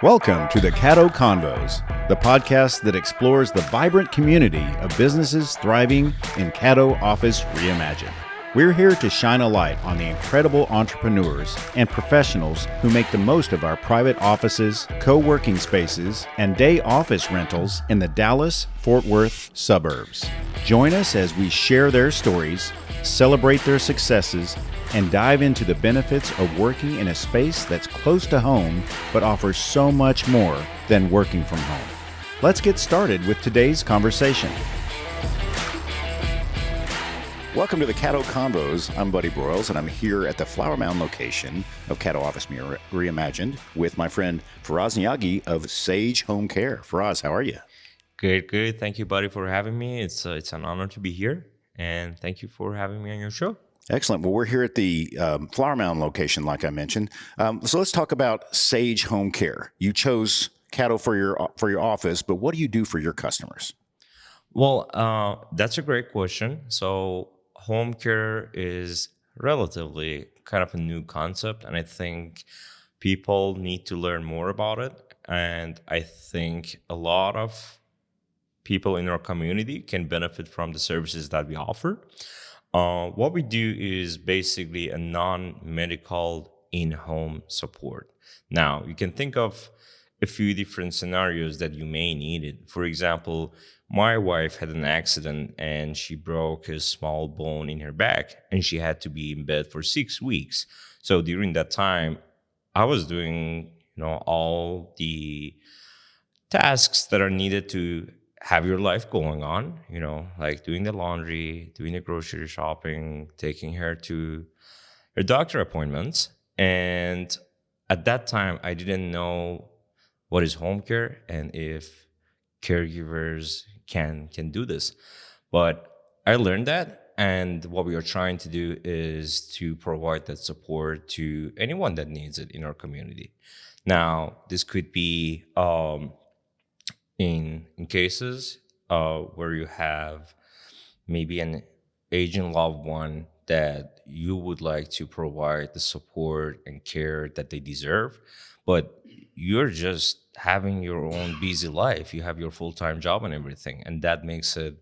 Welcome to the Caddo Convos, the podcast that explores the vibrant community of businesses thriving in Caddo Office Reimagined. We're here to shine a light on the incredible entrepreneurs and professionals who make the most of our private offices, co-working spaces, and day office rentals in the Dallas-Fort Worth suburbs. Join us as we share their stories, celebrate their successes, and dive into the benefits of working in a space that's close to home but offers so much more than working from home. Let's get started with today's conversation. Welcome to the Caddo Convos. I'm Buddy Broyles, and I'm here at the Flower Mound location of Caddo Office Reimagined with my friend Faraz Niyaghi of Sage Home Care. Faraz, how are you? Good. Thank you, Buddy, for having me. It's an honor to be here, and thank you for having me on your show. Excellent. Well, we're here at the Flower Mound location, like I mentioned. So let's talk about Sage Home Care. You chose Caddo for your office, but what do you do for your customers? Well, that's a great question. So home care is relatively kind of a new concept, and I think people need to learn more about it. And I think a lot of people in our community can benefit from the services that we offer. What we do is basically a non-medical in-home support. Now, you can think of a few different scenarios that you may need it. For example, my wife had an accident and she broke a small bone in her back and she had to be in bed for 6 weeks. So during that time, I was doing, all the tasks that are needed to have your life going on, like doing the laundry, doing the grocery shopping, taking her to her doctor appointments. And at that time, I didn't know what is home care and if caregivers can do this. But I learned that, and what we are trying to do is to provide that support to anyone that needs it in our community. Now, this could be in cases where you have maybe an aging loved one that you would like to provide the support and care that they deserve, but you're just having your own busy life. You have your full-time job and everything, and that makes it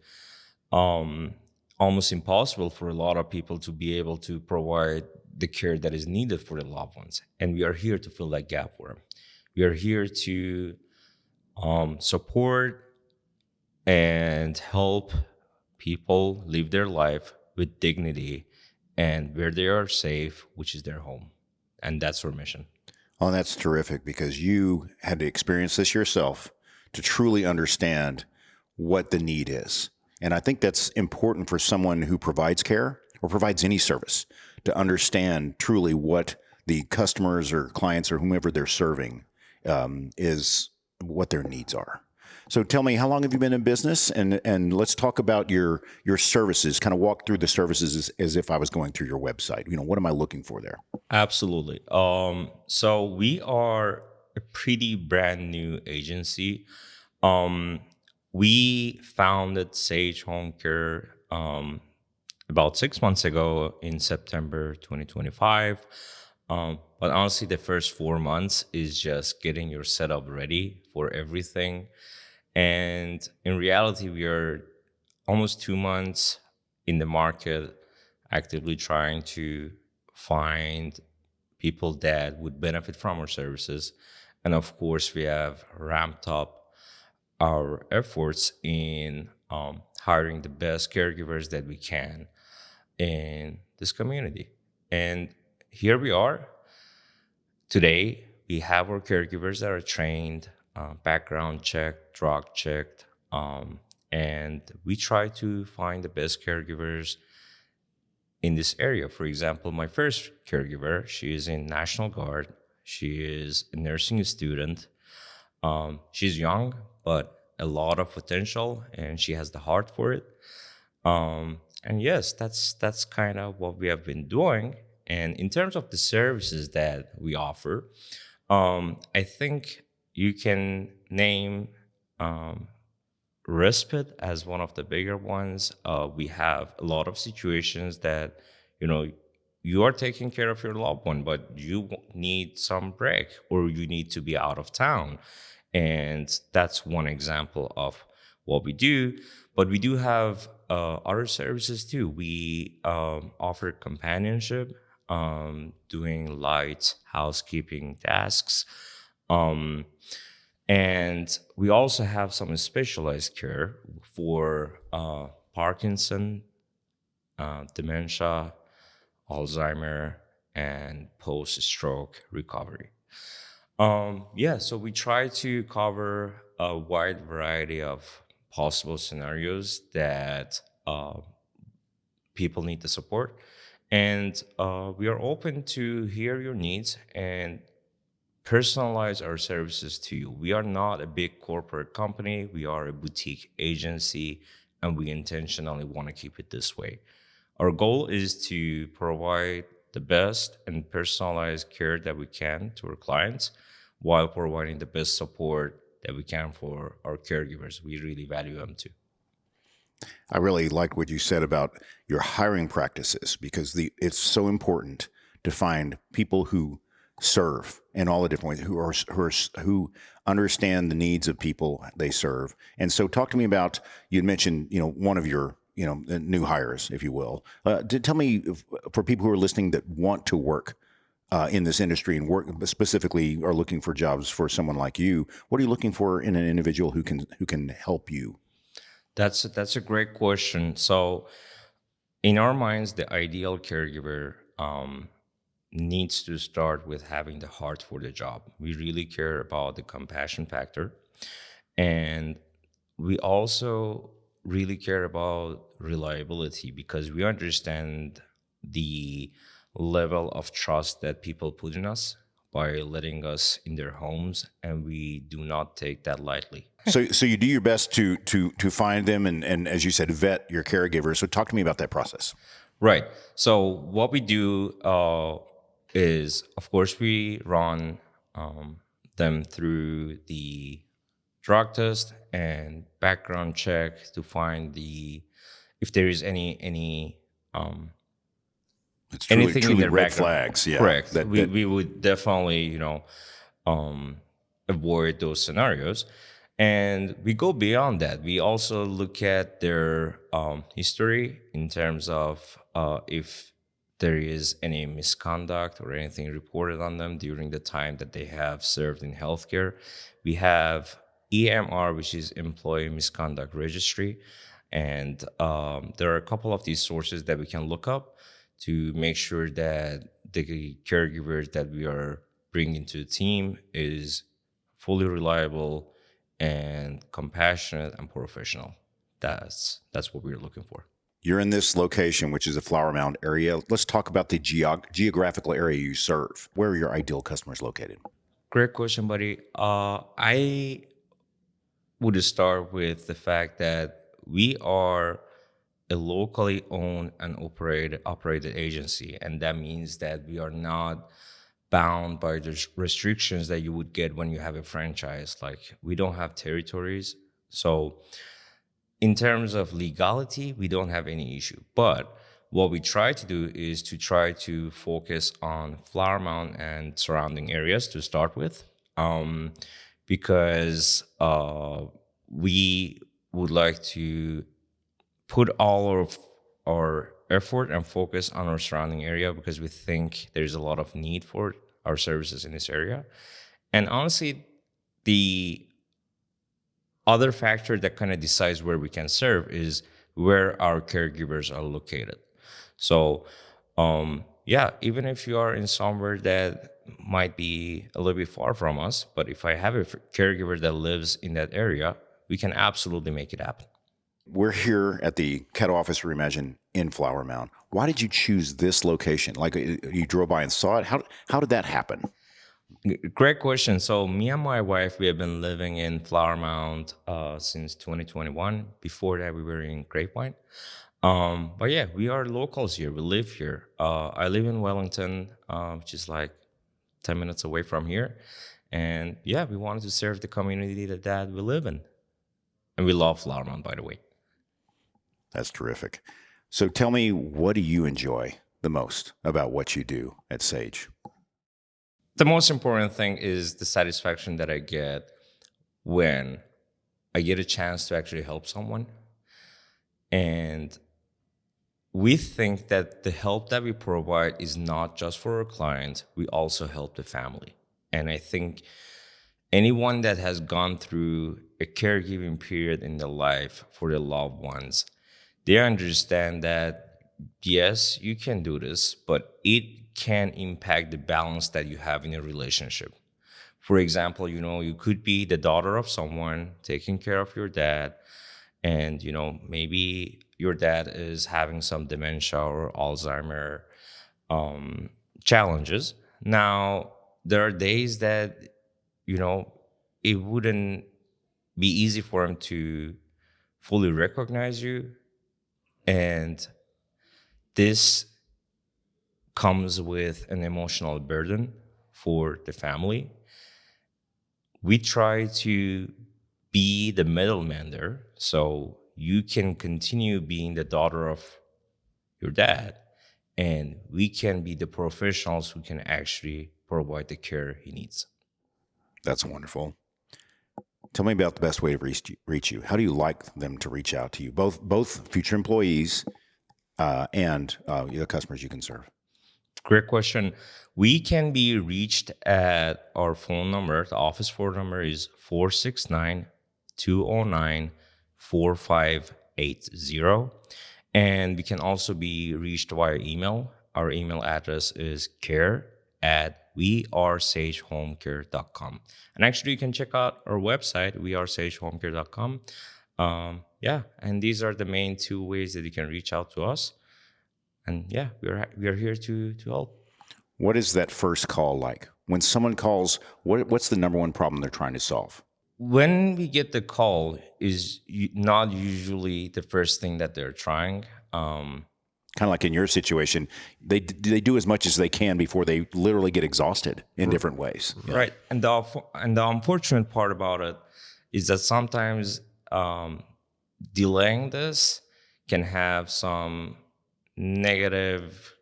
almost impossible for a lot of people to be able to provide the care that is needed for the loved ones. And we are here to fill that gap for them. We are here to support and help people live their life with dignity and where they are safe, which is their home. And that's our mission. Oh, that's terrific, because you had to experience this yourself to truly understand what the need is. And I think that's important for someone who provides care or provides any service to understand truly what the customers or clients or whomever they're serving is, what their needs are. So tell me, how long have you been in business? And let's talk about your services, kind of walk through the services as if I was going through your website. What am I looking for there? Absolutely. So we are a pretty brand new agency. We founded Sage Home Care about 6 months ago in September 2025. But honestly, the first 4 months is just getting your setup ready for everything. And in reality, we are almost 2 months in the market, actively trying to find people that would benefit from our services. And of course, we have ramped up our efforts in hiring the best caregivers that we can in this community. And here we are. Today, we have our caregivers that are trained, background checked, drug checked, and we try to find the best caregivers in this area. For example, my first caregiver, she is in National Guard. She is a nursing student. She's young, but a lot of potential, and she has the heart for it. And yes, that's kind of what we have been doing. And in terms of the services that we offer, I think you can name respite as one of the bigger ones. We have a lot of situations that, you are taking care of your loved one, but you need some break or you need to be out of town. And that's one example of what we do. But we do have other services too. We offer companionship, doing light housekeeping tasks. Um, and we also have some specialized care for Parkinson, dementia, Alzheimer, and post-stroke recovery. Yeah, so we try to cover a wide variety of possible scenarios that people need the support. And we are open to hear your needs and personalize our services to you. We are not a big corporate company, we are a boutique agency, and we intentionally want to keep it this way. Our goal is to provide the best and personalized care that we can to our clients while providing the best support that we can for our caregivers. We really value them too. I really like what you said about your hiring practices because it's so important to find people who serve in all the different ways, who understand the needs of people they serve. And so, talk to me about, you mentioned one of your new hires, if you will. Tell me, for people who are listening that want to work in this industry and work specifically, are looking for jobs for someone like you, what are you looking for in an individual who can help you? That's a great question. So, in our minds, the ideal caregiver needs to start with having the heart for the job. We really care about the compassion factor, and we also really care about reliability because we understand the level of trust that people put in us by letting us in their homes, and we do not take that lightly. So you do your best to find them and as you said, vet your caregivers. So talk to me about that process. Right. So what we do is, of course, we run them through the drug test and background check to find if there is any It's anything truly in their red background. flags. Yeah, Correct. We would definitely avoid those scenarios. And we go beyond that. We also look at their history in terms of if there is any misconduct or anything reported on them during the time that they have served in healthcare. We have EMR, which is Employee Misconduct Registry. And there are a couple of these sources that we can look up to make sure that the caregivers that we are bringing to the team is fully reliable and compassionate and professional. That's what we're looking for. You're in this location, which is a Flower Mound area. Let's talk about the geographical area you serve. Where are your ideal customers located? Great question, buddy. I would start with the fact that we are a locally owned and operated agency, and that means that we are not bound by the restrictions that you would get when you have a franchise. Like, we don't have territories. So in terms of legality, we don't have any issue. But what we try to do is to try to focus on Flower Mound and surrounding areas to start with, because we would like to put all of our effort and focus on our surrounding area because we think there's a lot of need for our services in this area. And honestly, the other factor that kind of decides where we can serve is where our caregivers are located. So, even if you are in somewhere that might be a little bit far from us, but if I have a caregiver that lives in that area, we can absolutely make it happen. We're here at the Caddo office Reimagine in Flower Mound. Why did you choose this location? Like, you drove by and saw it? How did that happen? Great question. So me and my wife, we have been living in Flower Mound since 2021. Before that, we were in Grapevine. But yeah, we are locals here. We live here. I live in Wellington, which is like 10 minutes away from here. And yeah, we wanted to serve the community that we live in. And we love Flower Mound, by the way. That's terrific. So tell me, what do you enjoy the most about what you do at Sage? The most important thing is the satisfaction that I get when I get a chance to actually help someone. And we think that the help that we provide is not just for our clients, we also help the family. And I think anyone that has gone through a caregiving period in their life for their loved ones, they understand that, yes, you can do this, but it can impact the balance that you have in a relationship. For example, you could be the daughter of someone taking care of your dad, and maybe your dad is having some dementia or Alzheimer challenges. Now, there are days that it wouldn't be easy for him to fully recognize you, and this comes with an emotional burden for the family. We try to be the middleman there, so you can continue being the daughter of your dad, and we can be the professionals who can actually provide the care he needs. That's wonderful. Tell me about the best way to reach you. How do you like them to reach out to you, both future employees and the customers you can serve? Great question. We can be reached at our phone number. The office phone number is 469-209-4580. And we can also be reached via email. Our email address is care@wearesagehomecare.com. And actually, you can check out our website, wearesagehomecare.com. And these are the main two ways that you can reach out to us. And we are here to help. What is that first call like? When someone calls, what's the number one problem they're trying to solve? When we get the call, is not usually the first thing that they're trying. Kind of like in your situation, they do as much as they can before they literally get exhausted in different ways. Yeah. Right. And the unfortunate part about it is that sometimes delaying this can have some negative,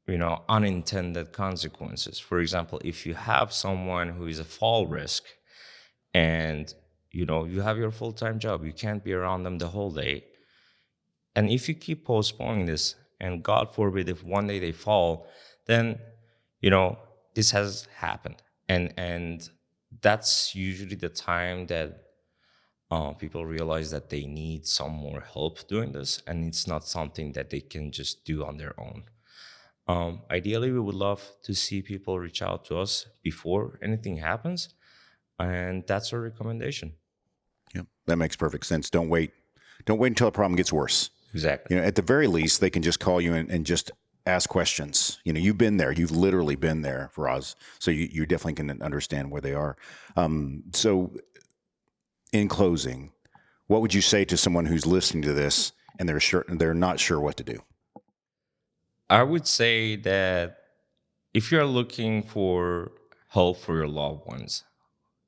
unintended consequences. For example, if you have someone who is a fall risk and, you have your full-time job, you can't be around them the whole day. And if you keep postponing this, and God forbid, if one day they fall, then, this has happened. And that's usually the time that people realize that they need some more help doing this, and it's not something that they can just do on their own. Ideally, we would love to see people reach out to us before anything happens, and that's our recommendation. Yeah, that makes perfect sense. Don't wait until the problem gets worse. Exactly. At the very least, they can just call you and just ask questions. You've been there. You've literally been there, Faraz. So you definitely can understand where they are. So in closing, what would you say to someone who's listening to this and they're not sure what to do? I would say that if you're looking for help for your loved ones,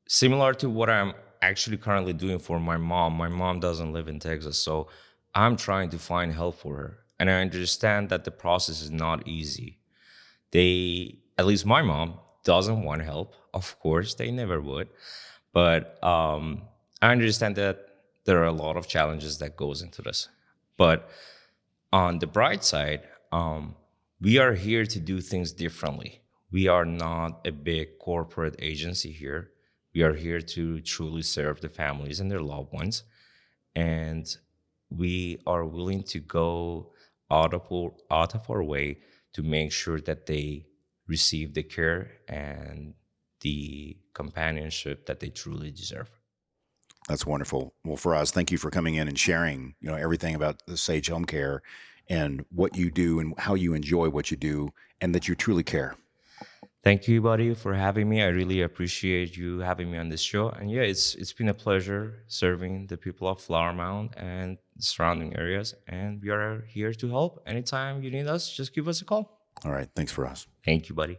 similar to what I'm actually currently doing for my mom doesn't live in Texas, so I'm trying to find help for her. And I understand that the process is not easy. At least my mom doesn't want help. Of course, they never would. But I understand that there are a lot of challenges that goes into this. But on the bright side, we are here to do things differently. We are not a big corporate agency here. We are here to truly serve the families and their loved ones. And we are willing to go out of our way to make sure that they receive the care and the companionship that they truly deserve. That's wonderful. Well, Faraz, thank you for coming in and sharing, everything about the Sage Home Care and what you do and how you enjoy what you do and that you truly care. Thank you, buddy, for having me. I really appreciate you having me on this show. And it's been a pleasure serving the people of Flower Mound and the surrounding areas. And we are here to help. Anytime you need us, just give us a call. All right. Thanks, Faraz. Thank you, buddy.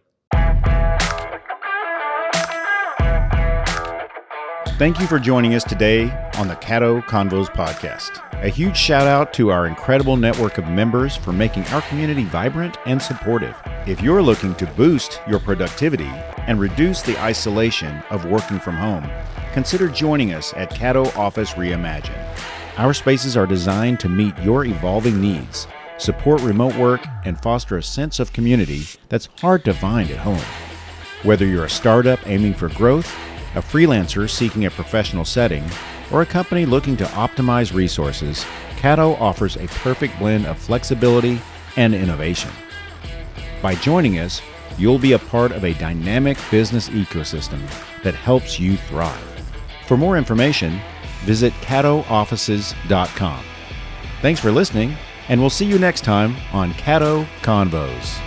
Thank you for joining us today on the Caddo Convos podcast. A huge shout out to our incredible network of members for making our community vibrant and supportive. If you're looking to boost your productivity and reduce the isolation of working from home, consider joining us at Caddo Office Reimagine. Our spaces are designed to meet your evolving needs, support remote work, and foster a sense of community that's hard to find at home. Whether you're a startup aiming for growth, a freelancer seeking a professional setting, or a company looking to optimize resources, Caddo offers a perfect blend of flexibility and innovation. By joining us, you'll be a part of a dynamic business ecosystem that helps you thrive. For more information, visit caddooffices.com. Thanks for listening, and we'll see you next time on Caddo Convos.